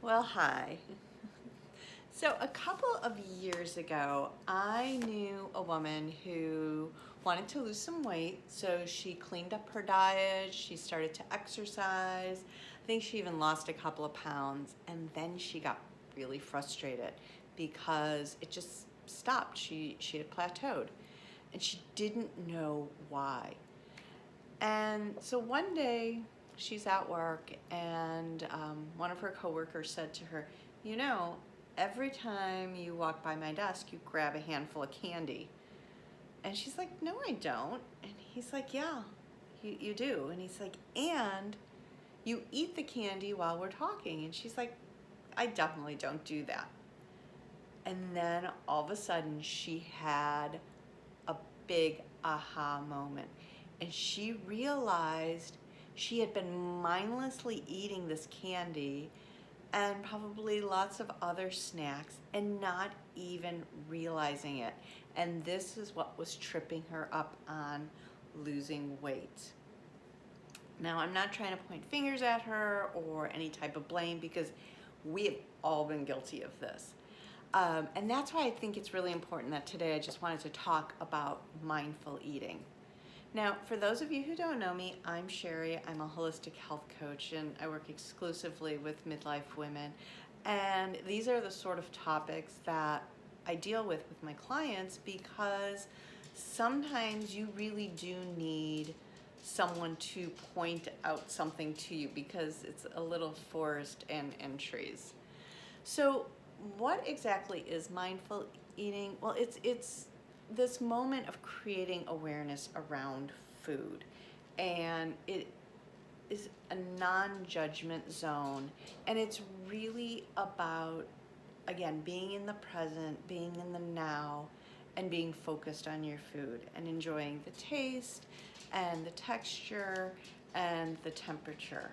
Well, hi. So, a couple of years ago, I knew a woman who wanted to lose some weight. So, she cleaned up her diet, she started to exercise. I think she even lost a couple of pounds. And then she got really frustrated because it just stopped. She had plateaued and she didn't know why. And so one day she's at work, and one of her coworkers said to her, "You know, every time you walk by my desk, you grab a handful of candy." And she's like, "No, I don't." And he's like, "Yeah, you do." And he's like, "And you eat the candy while we're talking." And she's like, "I definitely don't do that." And then all of a sudden, she had a big aha moment. And she realized she had been mindlessly eating this candy and probably lots of other snacks and not even realizing it. And this is what was tripping her up on losing weight. Now, I'm not trying to point fingers at her or any type of blame because we have all been guilty of this. And that's why I think it's really important that today I just wanted to talk about mindful eating. Now, for those of you who don't know me, I'm Sherry. I'm a holistic health coach and I work exclusively with midlife women. And these are the sort of topics that I deal with my clients because sometimes you really do need someone to point out something to you because it's a little forest and trees. So, what exactly is mindful eating? Well, it's this moment of creating awareness around food, and it is a non-judgment zone, and it's really about, again, being in the present, being in the now, and being focused on your food and enjoying the taste and the texture and the temperature.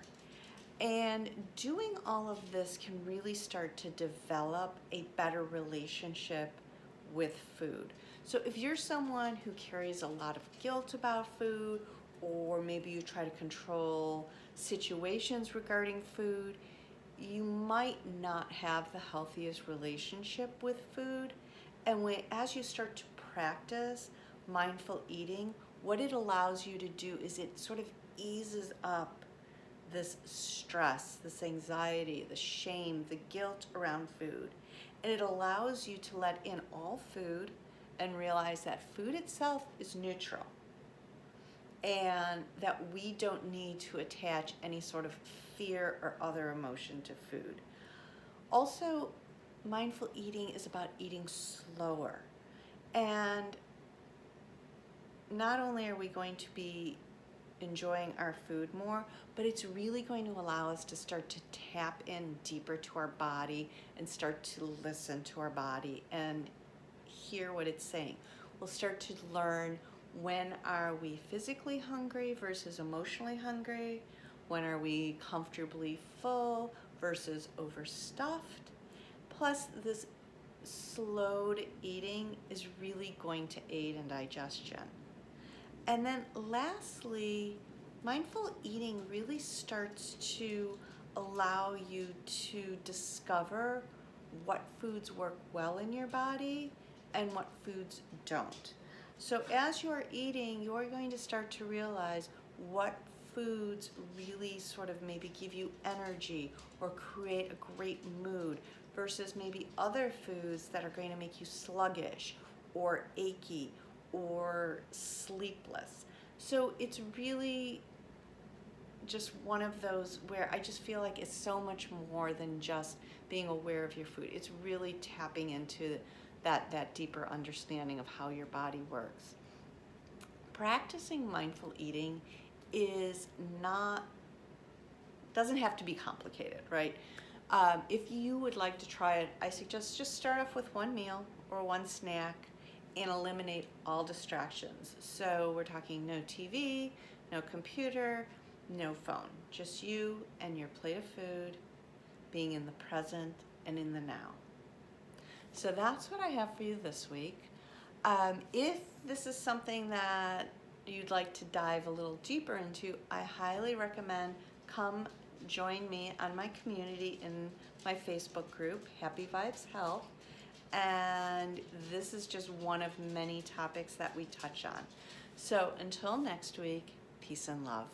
And doing all of this can really start to develop a better relationship with food. So if you're someone who carries a lot of guilt about food, or maybe you try to control situations regarding food, you might not have the healthiest relationship with food. And as you start to practice mindful eating, what it allows you to do is it sort of eases up this stress, this anxiety, the shame, the guilt around food. And it allows you to let in all food and realize that food itself is neutral and that we don't need to attach any sort of fear or other emotion to food. Also, mindful eating is about eating slower. And not only are we going to be enjoying our food more, but it's really going to allow us to start to tap in deeper to our body and start to listen to our body and hear what it's saying. We'll start to learn, when are we physically hungry versus emotionally hungry? When are we comfortably full versus overstuffed? Plus, this slowed eating is really going to aid in digestion. And then lastly, mindful eating really starts to allow you to discover what foods work well in your body and what foods don't. So as you're eating, you're going to start to realize what foods really sort of maybe give you energy or create a great mood versus maybe other foods that are going to make you sluggish or achy or sleepless. So it's really just one of those where I just feel like it's so much more than just being aware of your food. It's really tapping into that deeper understanding of how your body works. Practicing mindful eating is not doesn't have to be complicated, right? If you would like to try it, I suggest just start off with one meal or one snack and eliminate all distractions. So we're talking no TV, no computer, no phone, just you and your plate of food, being in the present and in the now. So that's what I have for you this week. If this is something that you'd like to dive a little deeper into, I highly recommend come join me on my community in my Facebook group, Happy Vibes Health. And this is just one of many topics that we touch on. So until next week, peace and love.